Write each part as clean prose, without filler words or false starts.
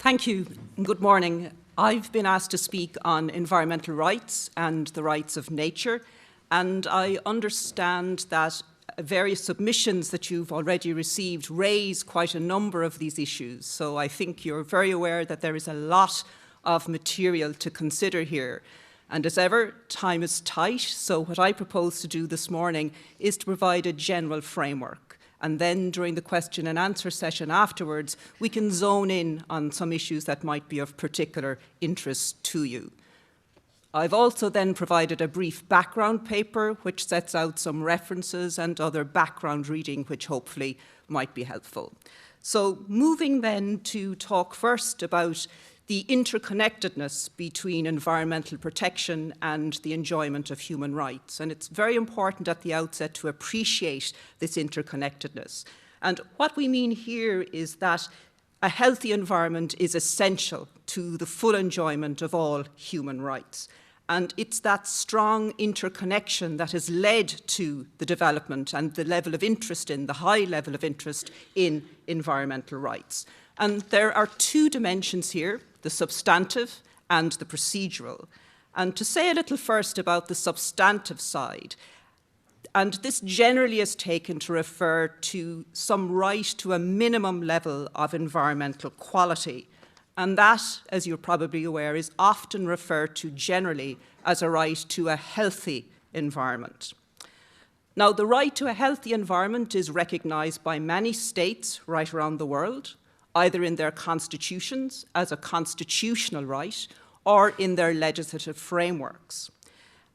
Thank you. Good morning. I've been asked to speak on environmental rights and the rights of nature, and I understand that various submissions that you've already received raise quite a number of these issues. So I think you're very aware that there is a lot of material to consider here. And as ever, time is tight, so what I propose to do this morning is to provide a general framework. And then during the question and answer session afterwards, we can zone in on some issues that might be of particular interest to you. I've also then provided a brief background paper which sets out some references and other background reading which hopefully might be helpful. So moving then to talk first about the interconnectedness between environmental protection and the enjoyment of human rights. And it's very important at the outset to appreciate this interconnectedness. And what we mean here is that a healthy environment is essential to the full enjoyment of all human rights. And it's that strong interconnection that has led to the development and the level of interest in, the high level of interest in environmental rights. And there are two dimensions here, the substantive and the procedural. And to say a little first about the substantive side, and this generally is taken to refer to some right to a minimum level of environmental quality. And that, as you're probably aware, is often referred to generally as a right to a healthy environment. Now, the right to a healthy environment is recognized by many states right around the world, either in their constitutions as a constitutional right or in their legislative frameworks.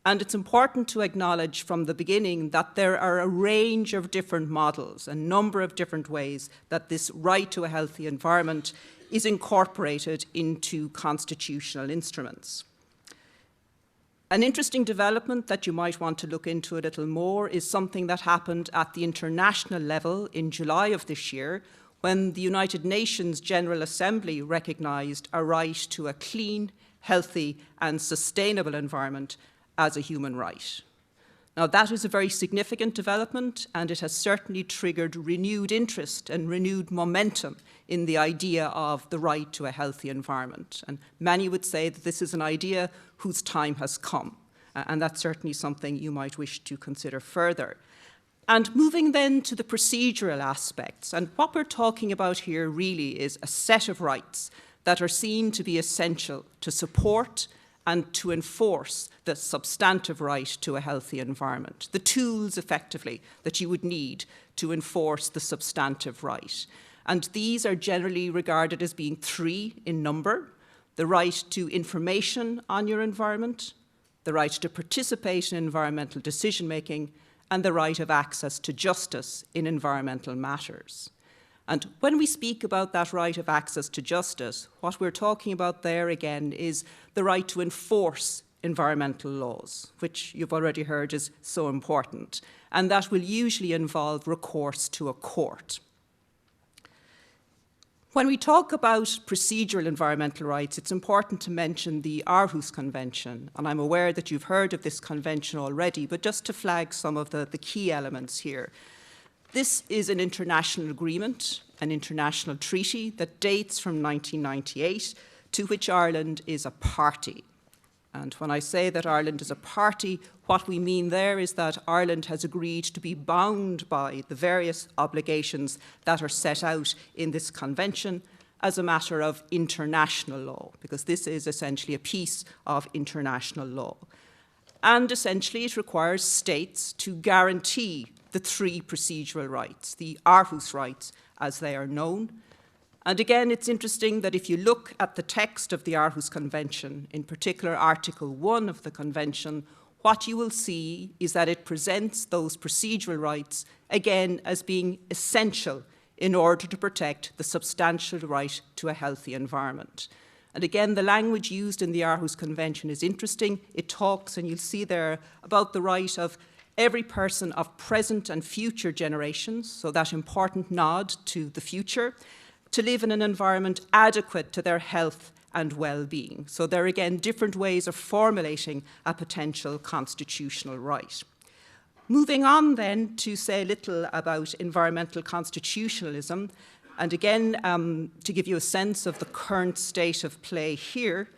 And it's important to acknowledge from the beginning that there are a range of different models, a number of different ways that this right to a healthy environment is incorporated into constitutional instruments. An interesting development that you might want to look into a little more is something that happened at the international level in July of this year, when the United Nations General Assembly recognized a right to a clean, healthy, and sustainable environment as a human right. Now, that is a very significant development, and it has certainly triggered renewed interest and renewed momentum in the idea of the right to a healthy environment. And many would say that this is an idea whose time has come, and that's certainly something you might wish to consider further. And moving then to the procedural aspects, and what we're talking about here really is a set of rights that are seen to be essential to support and to enforce the substantive right to a healthy environment, the tools effectively that you would need to enforce the substantive right. And these are generally regarded as being three in number: the right to information on your environment, the right to participate in environmental decision-making, and the right of access to justice in environmental matters. And when we speak about that right of access to justice, what we're talking about there again is the right to enforce environmental laws, which you've already heard is so important, and that will usually involve recourse to a court. When we talk about procedural environmental rights, it's important to mention the Aarhus Convention, and I'm aware that you've heard of this convention already, but just to flag some of the key elements here. This is an international agreement, an international treaty that dates from 1998, to which Ireland is a party. And when I say that Ireland is a party, what we mean there is that Ireland has agreed to be bound by the various obligations that are set out in this convention as a matter of international law, because this is essentially a piece of international law. And essentially it requires states to guarantee the three procedural rights, the Aarhus rights as they are known. And again, it's interesting that if you look at the text of the Aarhus Convention, in particular Article 1 of the Convention, what you will see is that it presents those procedural rights, again, as being essential in order to protect the substantial right to a healthy environment. And again, the language used in the Aarhus Convention is interesting. It talks, and you'll see there, about the right of every person of present and future generations, so that important nod to the future, to live in an environment adequate to their health and well-being. So there are again different ways of formulating a potential constitutional right. Moving on then to say a little about environmental constitutionalism, And again, to give you a sense of the current state of play here,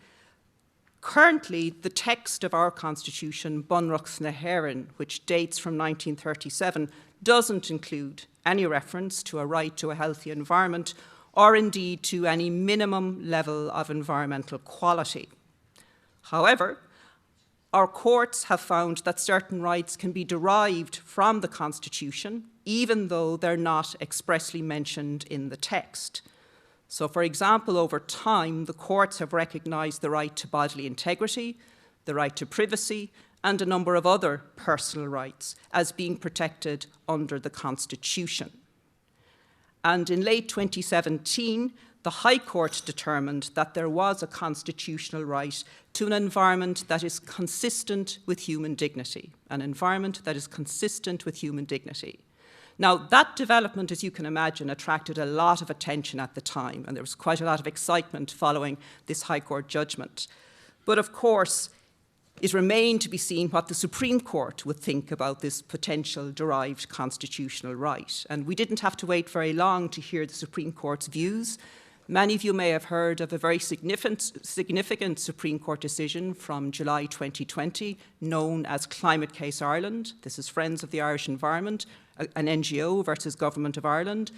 currently the text of our Constitution, Bunreacht na hÉireann, which dates from 1937, doesn't include any reference to a right to a healthy environment or indeed to any minimum level of environmental quality. However, our courts have found that certain rights can be derived from the Constitution, even though they're not expressly mentioned in the text. So, for example, over time, the courts have recognised the right to bodily integrity, the right to privacy, and a number of other personal rights as being protected under the Constitution. And in late 2017, the High Court determined that there was a constitutional right to an environment that is consistent with human dignity, an environment that is consistent with human dignity. Now, that development, as you can imagine, attracted a lot of attention at the time, and there was quite a lot of excitement following this High Court judgment. But of course, it remained to be seen what the Supreme Court would think about this potential derived constitutional right. And we didn't have to wait very long to hear the Supreme Court's views. Many of you may have heard of a very significant Supreme Court decision from July 2020, known as Climate Case Ireland. This is Friends of the Irish Environment, an NGO versus Government of Ireland,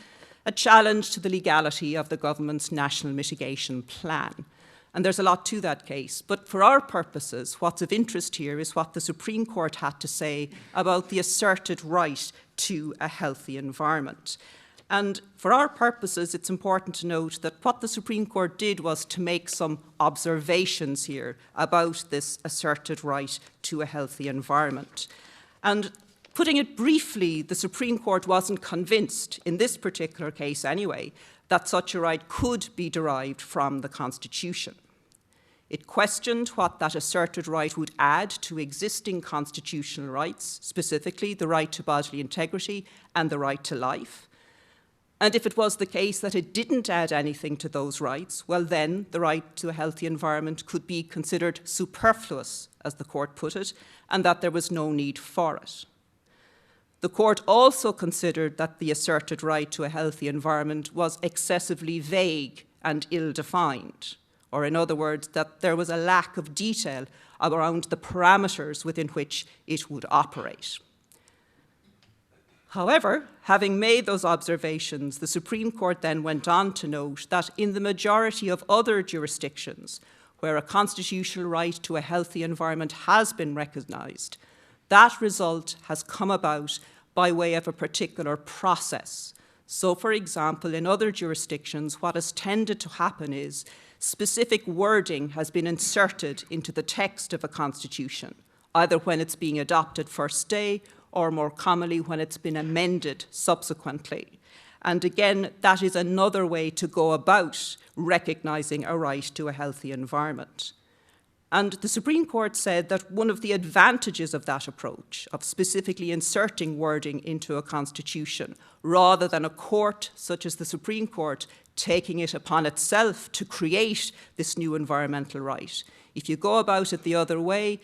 a challenge to the legality of the government's National Mitigation Plan. And there's a lot to that case. But for our purposes, what's of interest here is what the Supreme Court had to say about the asserted right to a healthy environment. And for our purposes, it's important to note that what the Supreme Court did was to make some observations here about this asserted right to a healthy environment. And putting it briefly, the Supreme Court wasn't convinced, in this particular case anyway, that such a right could be derived from the Constitution. It questioned what that asserted right would add to existing constitutional rights, specifically the right to bodily integrity and the right to life. And if it was the case that it didn't add anything to those rights, well then the right to a healthy environment could be considered superfluous, as the court put it, and that there was no need for it. The court also considered that the asserted right to a healthy environment was excessively vague and ill-defined, or in other words, that there was a lack of detail around the parameters within which it would operate. However, having made those observations, the Supreme Court then went on to note that in the majority of other jurisdictions where a constitutional right to a healthy environment has been recognised, that result has come about by way of a particular process. So, for example, in other jurisdictions, what has tended to happen is specific wording has been inserted into the text of a constitution, either when it's being adopted first day or more commonly when it's been amended subsequently. And again, that is another way to go about recognising a right to a healthy environment. And the Supreme Court said that one of the advantages of that approach, of specifically inserting wording into a constitution, rather than a court such as the Supreme Court taking it upon itself to create this new environmental right. If you go about it the other way,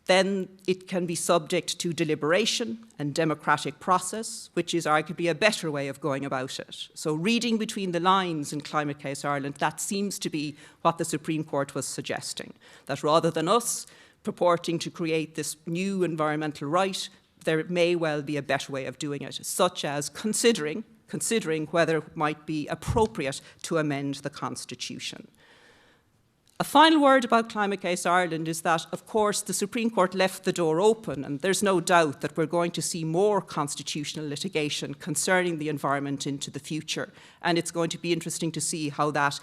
then it can be subject to deliberation and democratic process, which is arguably a better way of going about it. So reading between the lines in Climate Case Ireland, that seems to be what the Supreme Court was suggesting, that rather than us purporting to create this new environmental right, there may well be a better way of doing it, such as considering whether it might be appropriate to amend the Constitution. A final word about Climate Case Ireland is that, of course, the Supreme Court left the door open, and there's no doubt that we're going to see more constitutional litigation concerning the environment into the future, and it's going to be interesting to see how that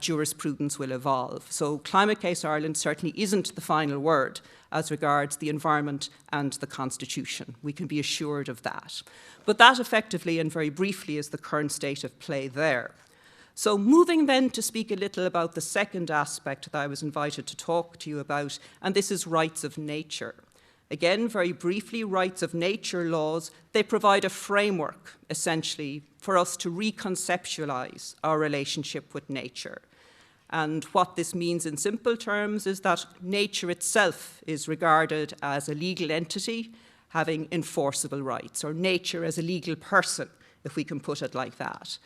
jurisprudence will evolve. So Climate Case Ireland certainly isn't the final word as regards the environment and the Constitution. We can be assured of that. But that effectively and very briefly is the current state of play there. So moving then to speak a little about the second aspect that I was invited to talk to you about, and this is rights of nature. Again, very briefly, rights of nature laws, they provide a framework, essentially, for us to reconceptualize our relationship with nature. And what this means in simple terms is that nature itself is regarded as a legal entity having enforceable rights, or nature as a legal person, if we can put it like that.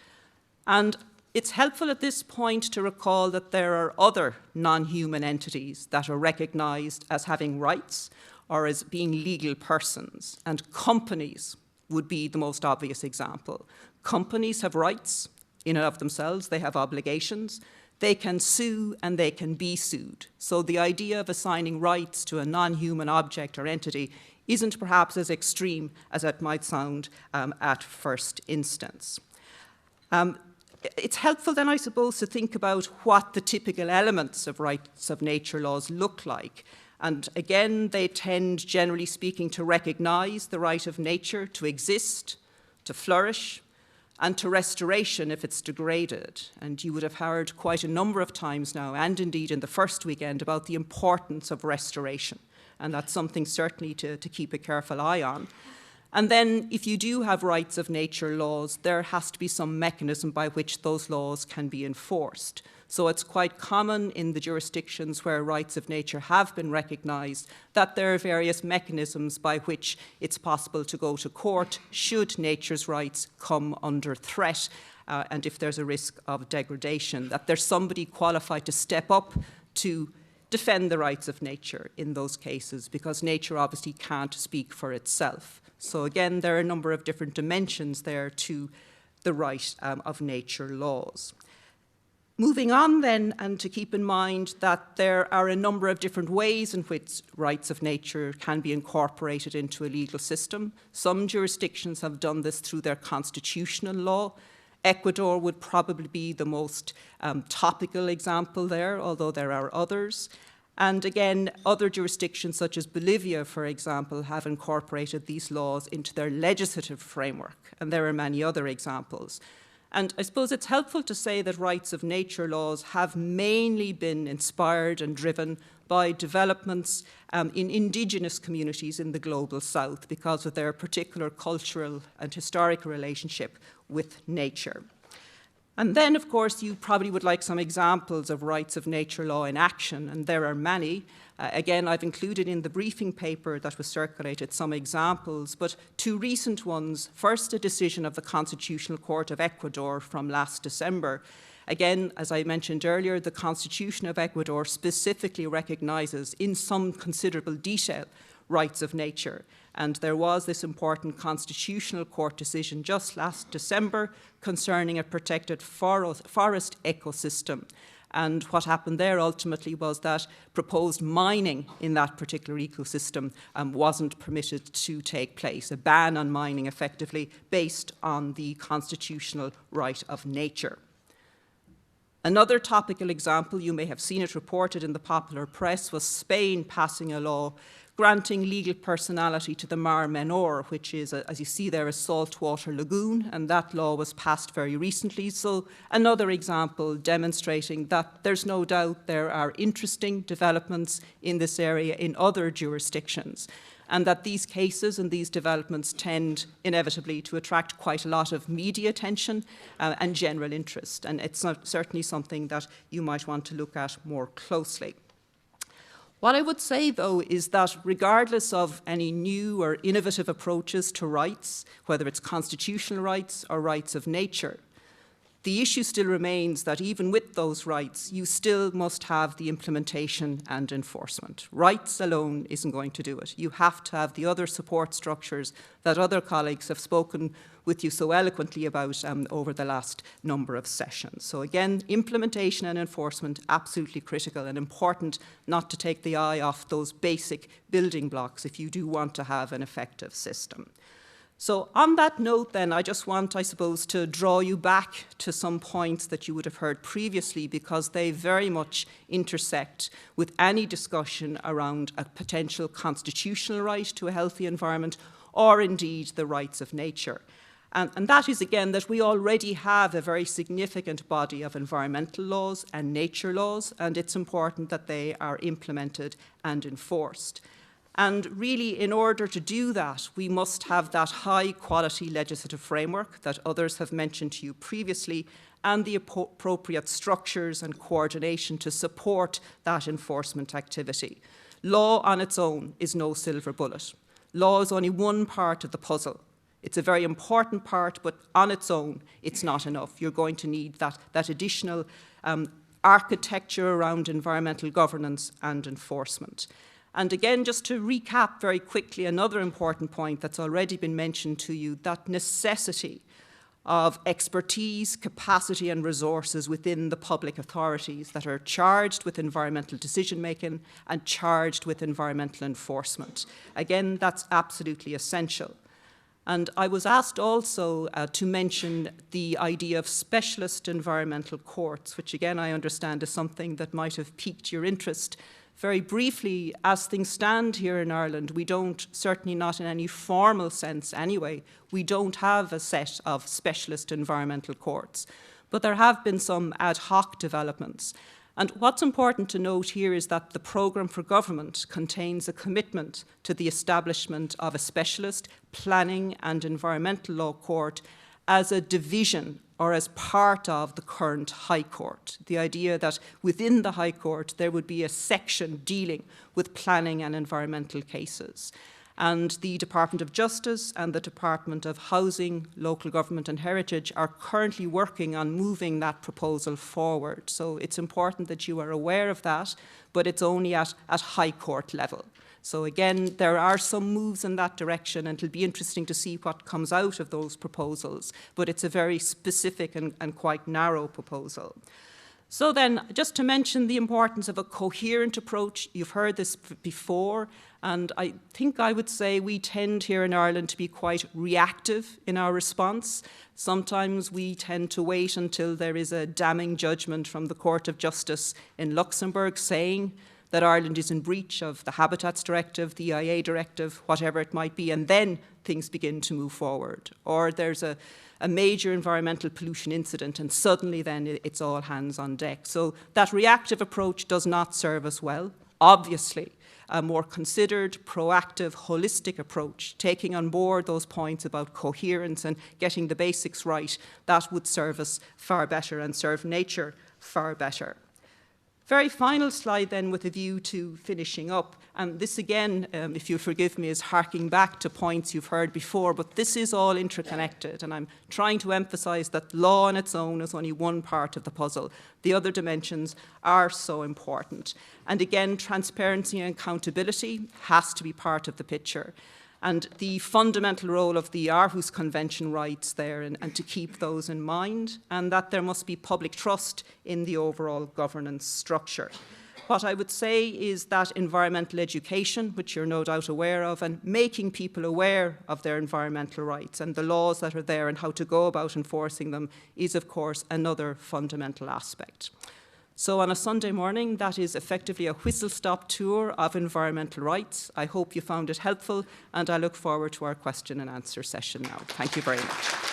And it's helpful at this point to recall that there are other non-human entities that are recognised as having rights or as being legal persons, and companies would be the most obvious example. Companies have rights in and of themselves, they have obligations, they can sue and they can be sued. So the idea of assigning rights to a non-human object or entity isn't perhaps as extreme as it might sound at first instance. It's helpful then, I suppose, to think about what the typical elements of rights of nature laws look like. And again, they tend, generally speaking, to recognise the right of nature to exist, to flourish, and to restoration if it's degraded. And you would have heard quite a number of times now, and indeed in the first weekend, about the importance of restoration. And that's something certainly to keep a careful eye on. And then if you do have rights of nature laws, there has to be some mechanism by which those laws can be enforced. So it's quite common in the jurisdictions where rights of nature have been recognised that there are various mechanisms by which it's possible to go to court should nature's rights come under threat, and if there's a risk of degradation, that there's somebody qualified to step up to defend the rights of nature in those cases, because nature obviously can't speak for itself. So again, there are a number of different dimensions there to the right of nature laws. Moving on then, and to keep in mind that there are a number of different ways in which rights of nature can be incorporated into a legal system. Some jurisdictions have done this through their constitutional law. Ecuador would probably be the most topical example there, although there are others. And again, other jurisdictions such as Bolivia, for example, have incorporated these laws into their legislative framework, and there are many other examples. And I suppose it's helpful to say that rights of nature laws have mainly been inspired and driven by developments in indigenous communities in the global south because of their particular cultural and historical relationship with nature. And then, of course, you probably would like some examples of rights of nature law in action, and there are many. Again, I've included in the briefing paper that was circulated some examples, but two recent ones. First, a decision of the Constitutional Court of Ecuador from last December. Again, as I mentioned earlier, the Constitution of Ecuador specifically recognises in some considerable detail rights of nature. And there was this important Constitutional Court decision just last December concerning a protected forest ecosystem. And what happened there ultimately was that proposed mining in that particular ecosystem wasn't permitted to take place, a ban on mining effectively based on the constitutional right of nature. Another topical example, you may have seen it reported in the popular press, was Spain passing a law granting legal personality to the Mar Menor, which is, as you see there, a saltwater lagoon, and that law was passed very recently. So another example demonstrating that there's no doubt there are interesting developments in this area in other jurisdictions, and that these cases and these developments tend inevitably to attract quite a lot of media attention and general interest. And it's certainly something that you might want to look at more closely. What I would say, though, is that regardless of any new or innovative approaches to rights, whether it's constitutional rights or rights of nature, the issue still remains that even with those rights, you still must have the implementation and enforcement. Rights alone isn't going to do it. You have to have the other support structures that other colleagues have spoken with you so eloquently about over the last number of sessions. So again, implementation and enforcement, absolutely critical and important not to take the eye off those basic building blocks if you do want to have an effective system. So on that note then, I just want, I suppose, to draw you back to some points that you would have heard previously because they very much intersect with any discussion around a potential constitutional right to a healthy environment or indeed the rights of nature. And that is, again, that we already have a very significant body of environmental laws and nature laws, and it's important that they are implemented and enforced. And really, in order to do that, we must have that high-quality legislative framework that others have mentioned to you previously, and the appropriate structures and coordination to support that enforcement activity. Law on its own is no silver bullet. Law is only one part of the puzzle. It's a very important part, but on its own, it's not enough. You're going to need that additional architecture around environmental governance and enforcement. And again, just to recap very quickly, another important point that's already been mentioned to you, that necessity of expertise, capacity and resources within the public authorities that are charged with environmental decision-making and charged with environmental enforcement. Again, that's absolutely essential. And I was asked also to mention the idea of specialist environmental courts, which again I understand is something that might have piqued your interest. Very briefly, as things stand here in Ireland, we don't, certainly not in any formal sense anyway, we don't have a set of specialist environmental courts. But there have been some ad hoc developments. And what's important to note here is that the programme for government contains a commitment to the establishment of a specialist planning and environmental law court as a division or as part of the current High Court. The idea that within the High Court there would be a section dealing with planning and environmental cases. And the Department of Justice and the Department of Housing, Local Government and Heritage are currently working on moving that proposal forward. So it's important that you are aware of that, but it's only at High Court level. So again, there are some moves in that direction, and it'll be interesting to see what comes out of those proposals, but it's a very specific and quite narrow proposal. So then, just to mention the importance of a coherent approach, you've heard this before, and I think I would say we tend here in Ireland to be quite reactive in our response. Sometimes we tend to wait until there is a damning judgment from the Court of Justice in Luxembourg saying that Ireland is in breach of the Habitats Directive, the EIA Directive, whatever it might be, and then things begin to move forward. Or there's a major environmental pollution incident and suddenly then it's all hands on deck. So that reactive approach does not serve us well. Obviously, a more considered, proactive, holistic approach, taking on board those points about coherence and getting the basics right, that would serve us far better and serve nature far better. Very final slide then with a view to finishing up. And this again, if you'll forgive me, is harking back to points you've heard before, but this is all interconnected. And I'm trying to emphasize that law on its own is only one part of the puzzle. The other dimensions are so important. And again, transparency and accountability has to be part of the picture. And the fundamental role of the Aarhus Convention rights there, and to keep those in mind, and that there must be public trust in the overall governance structure. What I would say is that environmental education, which you're no doubt aware of, and making people aware of their environmental rights and the laws that are there and how to go about enforcing them is, of course, another fundamental aspect. So on a Sunday morning, that is effectively a whistle-stop tour of environmental rights. I hope you found it helpful, and I look forward to our question and answer session now. Thank you very much.